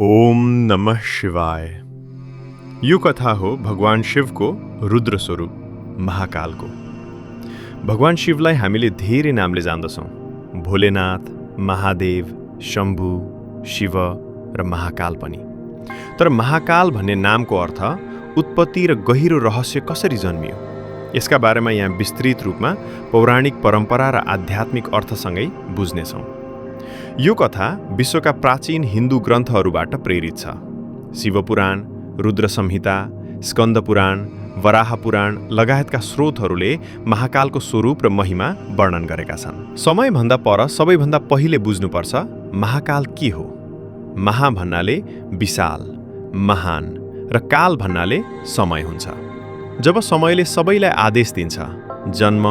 ओम नमः शिवाय। यो कथा हो भगवान शिवको रुद्र स्वरूप महाकालको। भगवान शिवलाई हामीले धेरै नामले जान्दछौँ। भोलेनाथ, महादेव, शम्भु, शिव र महाकाल पनि। तर महाकाल भन्ने नामको अर्थ उत्पत्ति र गहिरो रहस्य कसरी जन्मियो, यसका बारेमा यहाँ विस्तृत रूपमा पौराणिक परम्परा र आध्यात्मिक अर्थसँगै बुझ्नेछौँ। यो कथा विश्वका प्राचीन हिन्दू ग्रन्थहरूबाट प्रेरित छ। शिवपुराण, रुद्र संहिता, स्कन्द पुराण, वराह पुराण लगायतका स्रोतहरूले महाकालको स्वरूप र महिमा वर्णन गरेका छन्। समयभन्दा पर सबैभन्दा पहिले बुझ्नुपर्छ महाकाल के हो। महा भन्नाले विशाल, महान र काल भन्नाले समय हुन्छ। जब समयले सबैलाई आदेश दिन्छ, जन्म,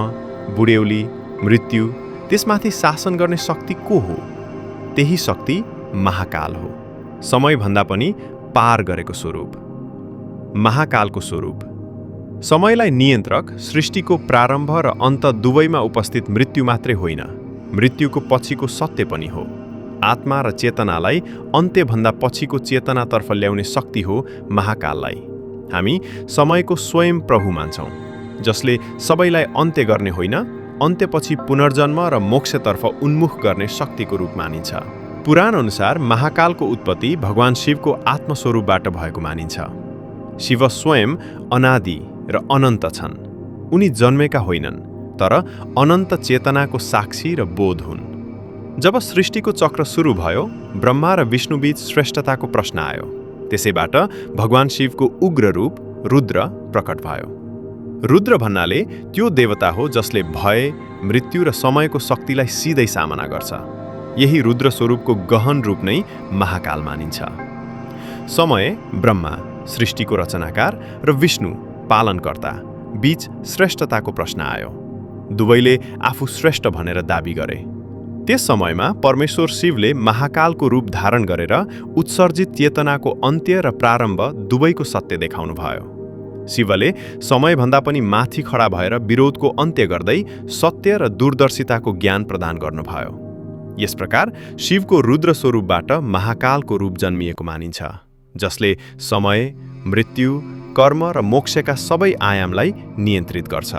बुढ्यौली, मृत्यु, त्यसमाथि शासन गर्ने शक्ति को हो? त्यही शक्ति महाकाल हो। समयभन्दा पनि पार गरेको स्वरूप महाकालको स्वरूप। समयलाई नियन्त्रक, सृष्टिको प्रारम्भ र अन्त दुवैमा उपस्थित मृत्यु मात्रै होइन, मृत्युको पछिको सत्य पनि हो। आत्मा र चेतनालाई अन्त्यभन्दा पछिको चेतनातर्फ ल्याउने शक्ति हो महाकाललाई। हामी समयको स्वयं प्रभु मान्छौँ, जसले सबैलाई अन्त्य गर्ने होइन, अन्त्यपछि पुनर्जन्म र मोक्षतर्फ उन्मुख गर्ने शक्तिको रूप मानिन्छ। पुराण अनुसार महाकालको उत्पत्ति भगवान शिवको आत्मस्वरूपबाट भएको मानिन्छ। शिव स्वयं अनादि र अनन्त छन्। उनी जन्मेका होइनन्, तर अनन्त चेतनाको साक्षी र बोध हुन्। जब सृष्टिको चक्र सुरु भयो, ब्रह्मा र विष्णुबीच श्रेष्ठताको प्रश्न आयो। त्यसैबाट भगवान शिवको उग्र रूप रुद्र प्रकट भयो। रुद्र भन्नाले त्यो देवता हो जसले भय, मृत्यु र समयको शक्तिलाई सिधै सामना गर्छ। यही रुद्र स्वरूपको गहन रूप नै महाकाल मानिन्छ। समय ब्रह्मा, सृष्टिको रचनाकार, र विष्णु, पालनकर्ता, बीच श्रेष्ठताको प्रश्न आयो। दुवैले आफू श्रेष्ठ भनेर दाबी गरे। त्यस समयमा परमेश्वर शिवले महाकालको रूप धारण गरेर उत्सर्जित चेतनाको अन्त्य र प्रारम्भ दुवैको सत्य देखाउनु भयो। शिवले समयभन्दा पनि माथि खडा भएर विरोधको अन्त्य गर्दै सत्य र दूरदर्शिताको ज्ञान प्रदान गर्नुभयो। यस प्रकार शिवको रुद्र स्वरूपबाट महाकालको रूप जन्मिएको मानिन्छ, जसले समय, मृत्यु, कर्म र मोक्षका सबै आयामलाई नियन्त्रित गर्छ।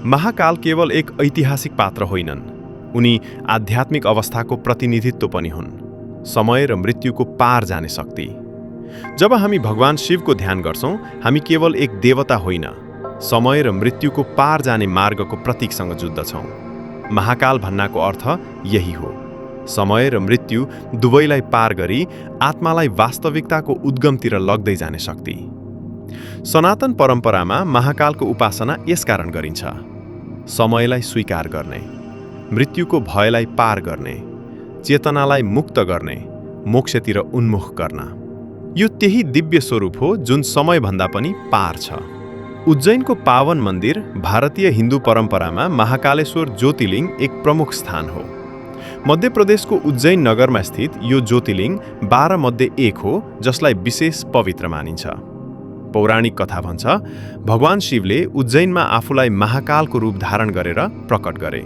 महाकाल केवल एक ऐतिहासिक पात्र होइनन्, उनी आध्यात्मिक अवस्थाको प्रतिनिधित्व पनि हुन्। समय र मृत्युको पार जाने शक्ति। जब हामी भगवान शिवको ध्यान गर्छौँ, हामी केवल एक देवता होइन, समय र मृत्युको पार जाने मार्गको प्रतीकसँग जुद्धछौँ। महाकाल भन्नाको अर्थ यही हो, समय र मृत्यु दुवैलाई पार गरी आत्मालाई वास्तविकताको उद्गमतिर लग्दै जाने शक्ति। सनातन परम्परामा महाकालको उपासना यसकारण गरिन्छ। समयलाई स्वीकार गर्ने, मृत्युको भयलाई पार गर्ने, चेतनालाई मुक्त गर्ने, मोक्षतिर उन्मुख गर्न। यो त्यही दिव्य स्वरूप हो जुन समयभन्दा पनि पार छ। उज्जैनको पावन मन्दिर भारतीय हिन्दू परम्परामा महाकालेश्वर ज्योतिलिङ्ग एक प्रमुख स्थान हो। मध्य प्रदेशको उज्जैन नगरमा स्थित यो ज्योतिलिङ्ग 12 मध्ये एक हो, जसलाई विशेष पवित्र मानिन्छ। पौराणिक कथा भन्छ, भगवान शिवले उज्जैनमा आफूलाई महाकालको रूप धारण गरेर प्रकट गरे,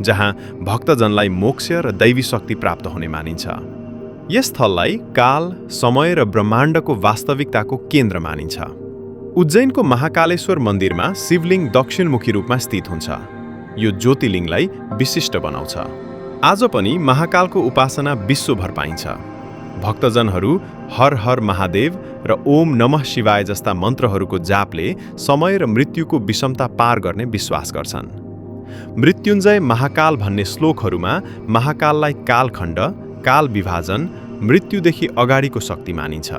जहाँ भक्तजनलाई मोक्ष र दैवी शक्ति प्राप्त हुने मानिन्छ। यस स्थललाई काल, समय र ब्रह्माण्डको वास्तविकताको केन्द्र मानिन्छ। उज्जैनको महाकालेश्वर मन्दिरमा शिवलिङ्ग दक्षिणमुखी रूपमा स्थित हुन्छ। यो ज्योतिलिङ्गलाई विशिष्ट बनाउँछ। आज पनि महाकालको उपासना विश्वभर पाइन्छ। भक्तजनहरू हर हर महादेव र ओम नमः शिवाय जस्ता मन्त्रहरूको जापले समय र मृत्युको विषमता पार गर्ने विश्वास गर्छन्। मृत्युञ्जय महाकाल भन्ने श्लोकहरूमा महाकाललाई कालखण्ड, काल विभाजन, मृत्युदेखि अगाडिको शक्ति मानिन्छ,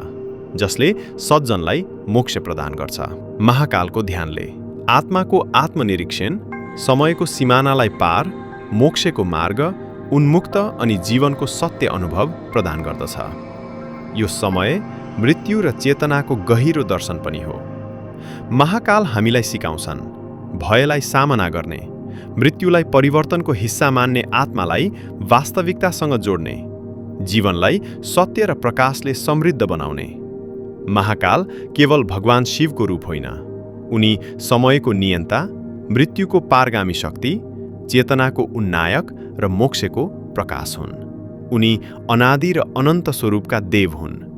जसले सज्जनलाई मोक्ष प्रदान गर्छ। महाकालको ध्यानले आत्माको आत्मनिरीक्षण, समयको सिमानालाई पार, मोक्षको मार्ग, उन्मुक्त अनि जीवनको सत्य अनुभव प्रदान गर्दछ। यो समय, मृत्यु र चेतनाको गहिरो दर्शन पनि हो। महाकाल हामीलाई सिकाउँछन् भयलाई सामना गर्ने, मृत्युलाई परिवर्तनको हिस्सा मान्ने आत्मालाई वास्तविकतासँग जोड्ने, जीवनलाई सत्य र प्रकाशले समृद्ध बनाउने। महाकाल केवल भगवान शिवको रूप होइन, उनी समयको नियन्ता, मृत्युको पारगामी शक्ति, चेतनाको उन्नायक र मोक्षको प्रकाश हुन्। उनी अनादि र अनन्त स्वरूपका देव हुन्।